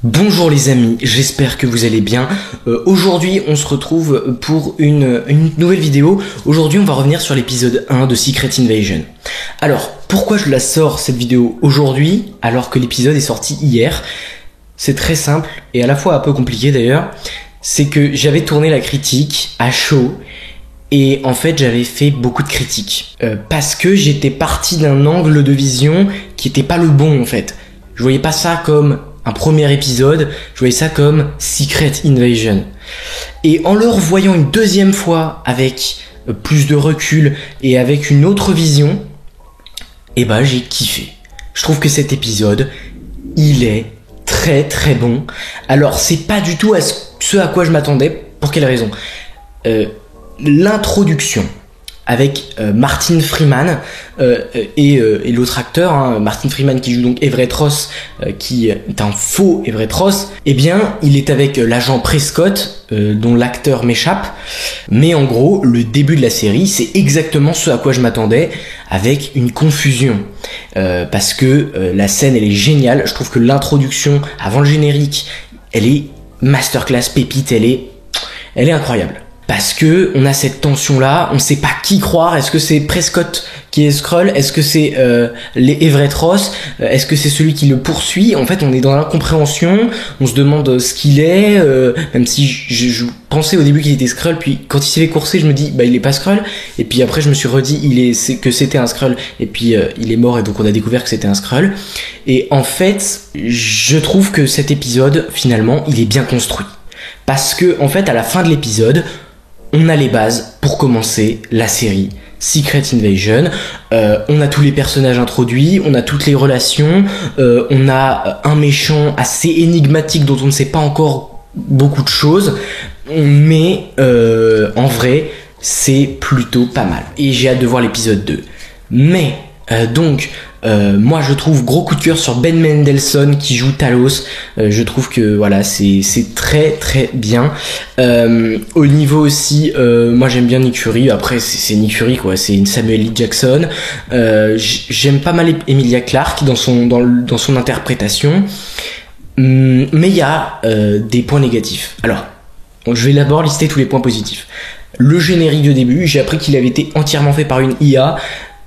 Bonjour les amis, j'espère que vous allez bien. Aujourd'hui on se retrouve pour une nouvelle vidéo. Aujourd'hui on va revenir sur l'épisode 1 de Secret Invasion. Alors pourquoi je la sors cette vidéo aujourd'hui alors que l'épisode est sorti hier? C'est très simple et à la fois un peu compliqué d'ailleurs. C'est que j'avais tourné la critique à chaud et en fait j'avais fait beaucoup de critiques. Parce que j'étais parti d'un angle de vision qui était pas le bon en fait. Je voyais pas ça comme un premier épisode, je voyais ça comme Secret Invasion. Et en le revoyant une deuxième fois avec plus de recul et avec une autre vision, eh ben j'ai kiffé. Je trouve que cet épisode, il est très très bon. Alors c'est pas du tout ce à quoi je m'attendais. Pour quelle raison? L'introduction avec Martin Freeman et l'autre acteur, Martin Freeman qui joue donc Everett Ross, qui est un faux Everett Ross, eh bien il est avec l'agent Prescott, dont l'acteur m'échappe, mais en gros le début de la série c'est exactement ce à quoi je m'attendais, avec une confusion, parce que la scène elle est géniale. Je trouve que l'introduction avant le générique elle est masterclass pépite, elle est incroyable. Parce que on a cette tension là, on sait pas qui croire. Est-ce que c'est Prescott qui est Skrull? Est-ce que c'est les Everett Ross? Est-ce que c'est celui qui le poursuit? En fait on est dans l'incompréhension, on se demande ce qu'il est, même si je pensais au début qu'il était Skrull, puis quand il s'est fait courser je me dis bah il est pas Skrull, et puis après je me suis redit que c'était un Skrull, et puis il est mort et donc on a découvert que c'était un Skrull. Et en fait je trouve que cet épisode finalement il est bien construit, parce que en fait à la fin de l'épisode on a les bases pour commencer la série Secret Invasion. On a tous les personnages introduits, on a toutes les relations, on a un méchant assez énigmatique dont on ne sait pas encore beaucoup de choses, mais en vrai c'est plutôt pas mal. Et j'ai hâte de voir l'épisode 2. Mais moi je trouve gros coup de cœur sur Ben Mendelsohn qui joue Talos. Je trouve que voilà c'est très très bien. Au niveau aussi, moi j'aime bien Nick Fury. Après c'est Nick Fury quoi, c'est une Samuel L. Jackson. J'aime pas mal Emilia Clarke dans son interprétation. Mais il y a des points négatifs. Alors je vais d'abord lister tous les points positifs. Le générique de début, j'ai appris qu'il avait été entièrement fait par une IA.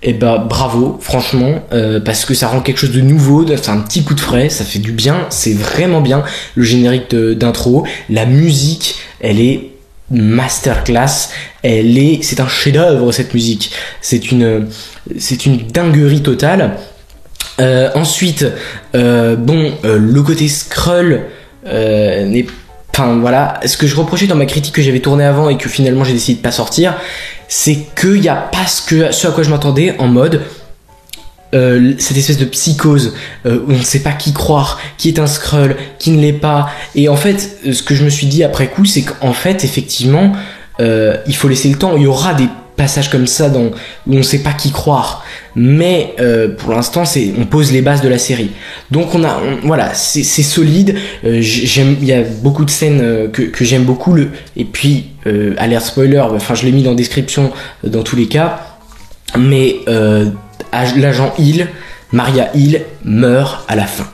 Et bah bravo franchement, parce que ça rend quelque chose de nouveau, c'est un petit coup de frais, ça fait du bien, c'est vraiment bien. Le générique d'intro, la musique elle est masterclass, c'est un chef-d'œuvre cette musique, c'est une dinguerie totale. Ensuite le côté Skrull enfin voilà, ce que je reprochais dans ma critique que j'avais tournée avant et que finalement j'ai décidé de pas sortir, c'est qu'il y a pas ce à quoi je m'attendais, en mode cette espèce de psychose où on ne sait pas qui croire, qui est un Skrull, qui ne l'est pas. Et en fait ce que je me suis dit après coup, c'est qu'en fait effectivement il faut laisser le temps. Il y aura des passages comme ça où on ne sait pas qui croire, mais pour l'instant on pose les bases de la série, donc voilà, c'est solide. Il y a beaucoup de scènes que j'aime beaucoup, et puis alerte spoiler, enfin je l'ai mis dans la description dans tous les cas, mais l'agent Hill, Maria Hill, meurt à la fin.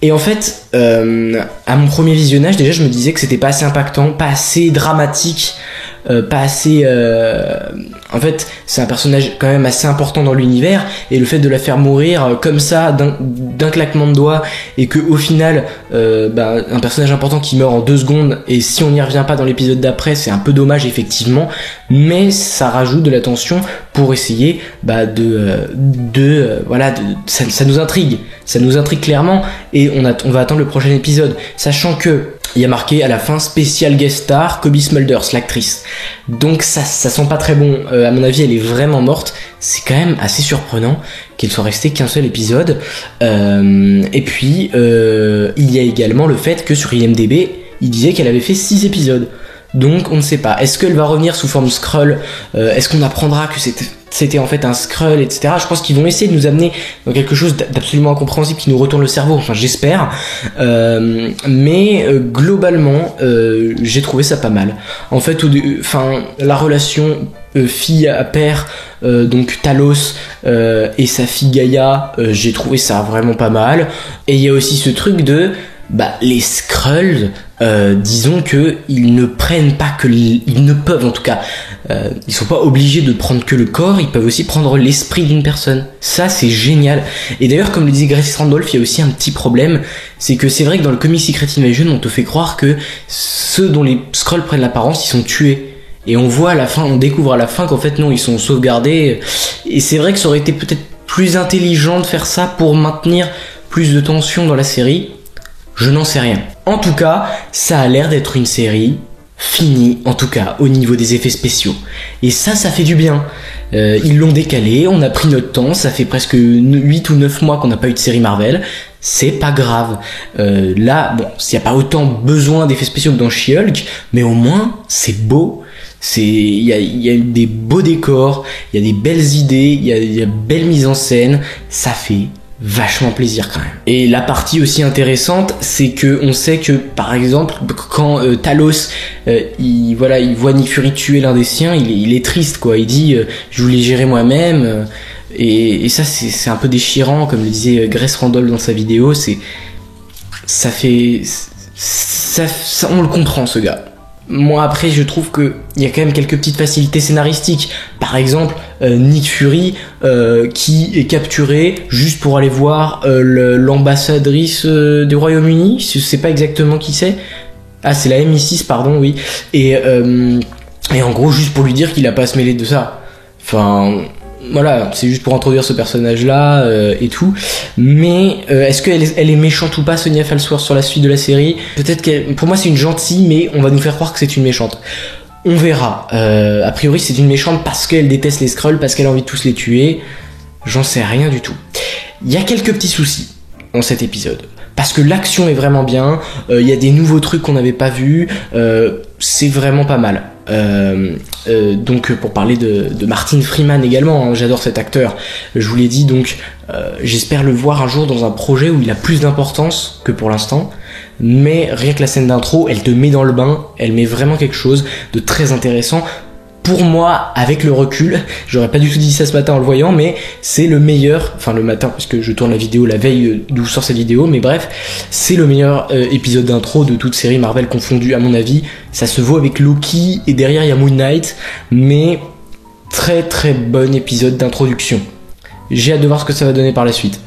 Et en fait à mon premier visionnage déjà je me disais que c'était pas assez impactant, pas assez dramatique, pas assez en fait c'est un personnage quand même assez important dans l'univers, et le fait de la faire mourir comme ça d'un claquement de doigts, et que au final un personnage important qui meurt en 2 secondes, et si on n'y revient pas dans l'épisode d'après c'est un peu dommage effectivement, mais ça rajoute de la tension pour essayer ça nous intrigue clairement, et on va attendre le prochain épisode, sachant que il y a marqué à la fin spécial guest star Cobie Smulders, l'actrice. Donc ça sent pas très bon. À mon avis, elle est vraiment morte. C'est quand même assez surprenant qu'elle soit restée qu'un seul épisode. Et puis il y a également le fait que sur IMDb, il disait qu'elle avait fait 6 épisodes. Donc on ne sait pas. Est-ce qu'elle va revenir sous forme Skrull? Est-ce qu'on apprendra que c'était en fait un Skrull, etc. Je pense qu'ils vont essayer de nous amener dans quelque chose d'absolument incompréhensible qui nous retourne le cerveau, enfin j'espère. Mais globalement, j'ai trouvé ça pas mal. En fait, la relation fille à père, donc Talos et sa fille Gaïa, j'ai trouvé ça vraiment pas mal. Et il y a aussi ce truc de les Skrulls, disons que ils ne prennent pas ils ne peuvent en tout cas, ils sont pas obligés de prendre que le corps, ils peuvent aussi prendre l'esprit d'une personne. Ça c'est génial. Et d'ailleurs, comme le disait Grace Randolph, il y a aussi un petit problème, c'est que c'est vrai que dans le comic Secret Invasion, on te fait croire que ceux dont les Skrulls prennent l'apparence, ils sont tués. Et on voit à la fin, on découvre à la fin qu'en fait non, ils sont sauvegardés. Et c'est vrai que ça aurait été peut-être plus intelligent de faire ça pour maintenir plus de tension dans la série. Je n'en sais rien. En tout cas, ça a l'air d'être une série finie, en tout cas au niveau des effets spéciaux. Et ça fait du bien. Ils l'ont décalé, on a pris notre temps, ça fait presque 8 ou 9 mois qu'on n'a pas eu de série Marvel. C'est pas grave. Là, bon, il n'y a pas autant besoin d'effets spéciaux que dans She-Hulk, mais au moins, c'est beau. Il y a des beaux décors, il y a des belles idées, il y a belle mise en scène. Ça fait vachement plaisir quand même. Et la partie aussi intéressante, c'est que on sait que par exemple quand Talos il voit Nick Fury tuer l'un des siens, il est triste quoi. Il dit je voulais gérer moi-même, et ça c'est un peu déchirant, comme le disait Grace Randolph dans sa vidéo. Ça on le comprend, ce gars. Moi après je trouve que il y a quand même quelques petites facilités scénaristiques. Par exemple Nick Fury qui est capturé juste pour aller voir l'ambassadrice du Royaume-Uni. Je sais pas exactement qui c'est. Ah, c'est la MI6, pardon, oui. Et en gros juste pour lui dire qu'il a pas à se mêler de ça. Enfin voilà, c'est juste pour introduire ce personnage-là et tout. Mais est-ce qu'elle est méchante ou pas, Sonya Falsworth, sur la suite de la série? Peut-être pour moi c'est une gentille, mais on va nous faire croire que c'est une méchante. On verra. A priori c'est une méchante parce qu'elle déteste les Skrulls, parce qu'elle a envie de tous les tuer. J'en sais rien du tout. Il y a quelques petits soucis dans cet épisode. Parce que l'action est vraiment bien, il y a des nouveaux trucs qu'on n'avait pas vus, c'est vraiment pas mal. Donc pour parler de Martin Freeman également, hein, j'adore cet acteur, je vous l'ai dit, donc j'espère le voir un jour dans un projet où il a plus d'importance que pour l'instant, mais rien que la scène d'intro, elle te met dans le bain, elle met vraiment quelque chose de très intéressant. Pour moi, avec le recul, j'aurais pas du tout dit ça ce matin en le voyant, mais c'est le meilleur, enfin le matin, puisque je tourne la vidéo la veille d'où sort cette vidéo, mais bref, c'est le meilleur épisode d'intro de toute série Marvel confondue à mon avis. Ça se vaut avec Loki et derrière il y a Moon Knight, mais très très bon épisode d'introduction. J'ai hâte de voir ce que ça va donner par la suite.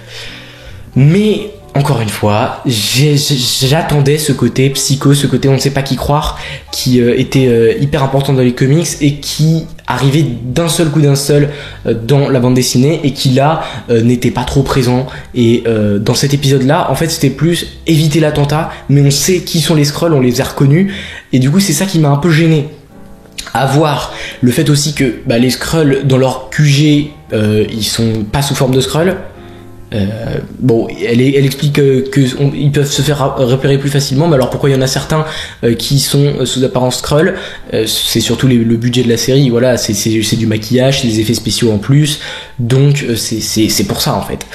Mais encore une fois, j'attendais ce côté psycho, ce côté on ne sait pas qui croire, qui était hyper important dans les comics et qui arrivait d'un seul coup dans la bande dessinée, et qui là n'était pas trop présent. Et dans cet épisode-là, en fait, c'était plus éviter l'attentat, mais on sait qui sont les Skrulls, on les a reconnus, et du coup c'est ça qui m'a un peu gêné. À voir le fait aussi que les Skrulls dans leur QG, ils sont pas sous forme de Skrulls. Elle explique qu'ils peuvent se faire repérer plus facilement, mais alors pourquoi il y en a certains qui sont sous apparence Skrull? C'est surtout le budget de la série, voilà, c'est du maquillage, c'est des effets spéciaux en plus, donc c'est pour ça en fait.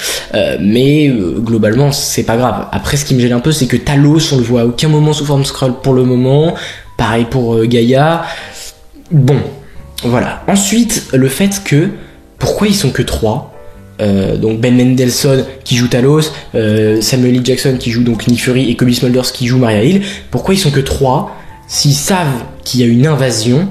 Mais globalement c'est pas grave. Après, ce qui me gêne un peu, c'est que Talos, on le voit à aucun moment sous forme Skrull pour le moment, pareil pour Gaïa. Bon, voilà. Ensuite, le fait que pourquoi ils sont que 3? Donc Ben Mendelsohn qui joue Talos, Samuel L. Jackson qui joue donc Nick Fury et Cobie Smulders qui joue Maria Hill. Pourquoi ils sont que 3 s'ils savent qu'il y a une invasion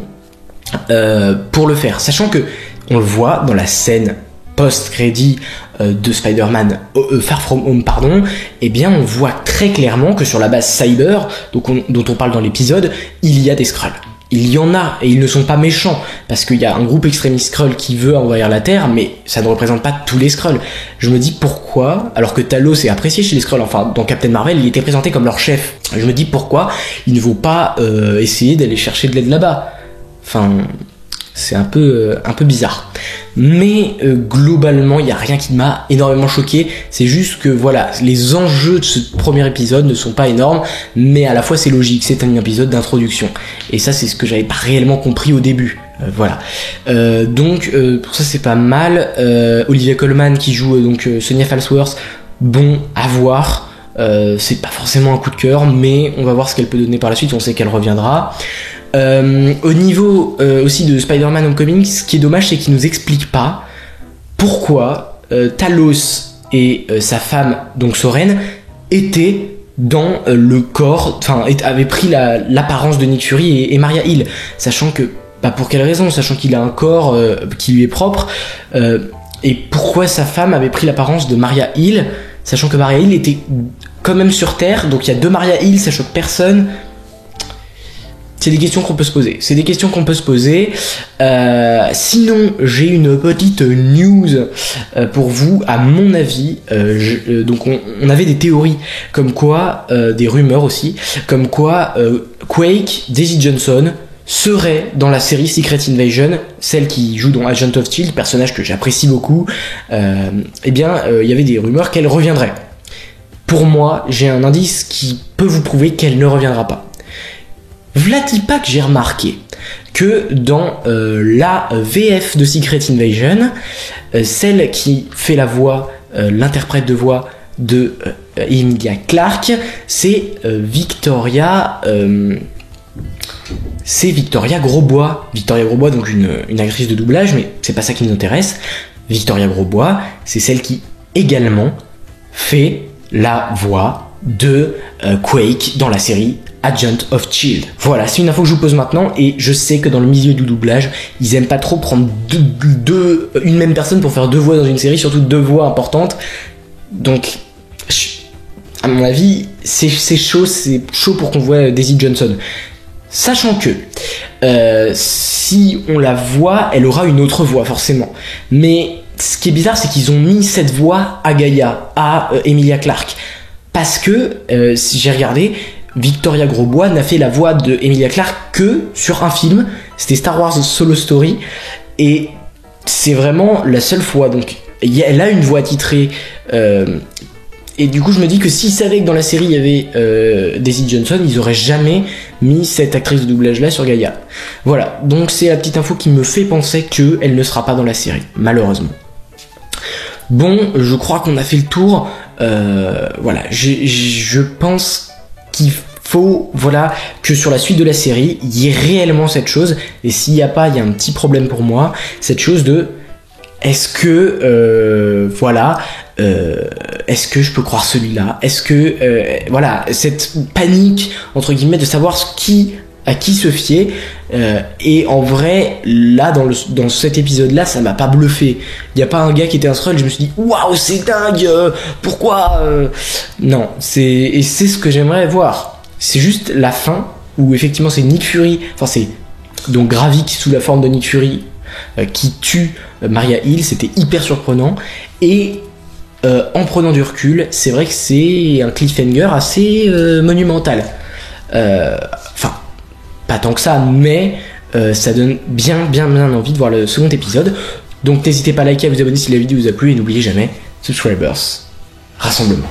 pour le faire, sachant que on le voit dans la scène post-crédit de Spider-Man Far From Home, eh bien on voit très clairement que sur la base Cyber, dont on parle dans l'épisode, il y a des Skrulls. Il y en a, et ils ne sont pas méchants, parce qu'il y a un groupe extrémiste Skrull qui veut envahir la Terre, mais ça ne représente pas tous les Skrulls. Je me dis pourquoi, alors que Talos est apprécié chez les Skrulls, enfin dans Captain Marvel, il était présenté comme leur chef. Je me dis pourquoi ils ne vont pas essayer d'aller chercher de l'aide là-bas. Enfin, c'est un peu bizarre. Mais globalement, il n'y a rien qui m'a énormément choqué. C'est juste que voilà, les enjeux de ce premier épisode ne sont pas énormes, mais à la fois c'est logique, c'est un épisode d'introduction. Et ça, c'est ce que j'avais pas réellement compris au début. Voilà. Donc pour ça c'est pas mal. Olivia Colman qui joue Sonya Falsworth, bon, à voir. C'est pas forcément un coup de cœur, mais on va voir ce qu'elle peut donner par la suite. On sait qu'elle reviendra. Au niveau aussi de Spider-Man Homecoming, ce qui est dommage, c'est qu'ils nous expliquent pas pourquoi Talos et sa femme, donc Soren, étaient dans le corps, enfin avait pris l'apparence de Nick Fury et Maria Hill, sachant que pour quelle raison, sachant qu'il a un corps qui lui est propre, et pourquoi sa femme avait pris l'apparence de Maria Hill, sachant que Maria Hill était quand même sur Terre, donc il y a deux Maria Hill, ça choque personne. C'est des questions qu'on peut se poser. Sinon, j'ai une petite news pour vous. À mon avis, donc on avait des théories comme quoi, des rumeurs aussi, comme quoi Quake, Daisy Johnson serait dans la série Secret Invasion, celle qui joue dans Agent of Shield, personnage que j'apprécie beaucoup. Il y avait des rumeurs qu'elle reviendrait. Pour moi, j'ai un indice qui peut vous prouver qu'elle ne reviendra pas. V'là-t-il pas que j'ai remarqué que dans la VF de Secret Invasion, celle qui fait la voix, l'interprète de voix de Emilia Clarke, c'est Victoria Grosbois. Victoria Grosbois, donc une actrice de doublage, mais c'est pas ça qui nous intéresse. Victoria Grosbois, c'est celle qui également fait la voix de Quake dans la série Agent of Shield. Voilà, c'est une info que je vous pose maintenant, et je sais que dans le milieu du doublage, ils aiment pas trop prendre une même personne pour faire deux voix dans une série, surtout deux voix importantes. Donc, à mon avis, c'est chaud pour qu'on voit Daisy Johnson. Sachant que si on la voit, elle aura une autre voix forcément. Mais ce qui est bizarre, c'est qu'ils ont mis cette voix à Gaïa, à Emilia Clarke, parce que si j'ai regardé, Victoria Grosbois n'a fait la voix de Emilia Clarke que sur un film, c'était Star Wars Solo Story, et c'est vraiment la seule fois. Donc elle a une voix titrée, et du coup je me dis que s'ils savaient que dans la série il y avait Daisy Johnson, ils auraient jamais mis cette actrice de doublage là sur Gaïa. Voilà, donc c'est la petite info qui me fait penser qu'elle ne sera pas dans la série, malheureusement. Bon, je crois qu'on a fait le tour. Voilà, je pense qu'il faut, voilà, que sur la suite de la série, il y ait réellement cette chose. Et s'il n'y a pas, il y a un petit problème pour moi. Cette chose de, est-ce que, est-ce que je peux croire celui-là? Est-ce que, voilà, cette panique, entre guillemets, de savoir à qui se fier. Et en vrai, là, dans cet épisode-là, ça m'a pas bluffé. Il y a pas un gars qui était un Skrull, je me suis dit, waouh, c'est dingue, pourquoi Non, c'est ce que j'aimerais voir. C'est juste la fin, où effectivement c'est Nick Fury, enfin c'est donc Gravik sous la forme de Nick Fury, qui tue Maria Hill, c'était hyper surprenant. Et en prenant du recul, c'est vrai que c'est un cliffhanger assez monumental. Enfin, pas tant que ça, mais ça donne bien envie de voir le second épisode. Donc n'hésitez pas à liker, à vous abonner si la vidéo vous a plu, et n'oubliez jamais, subscribers, rassemblement.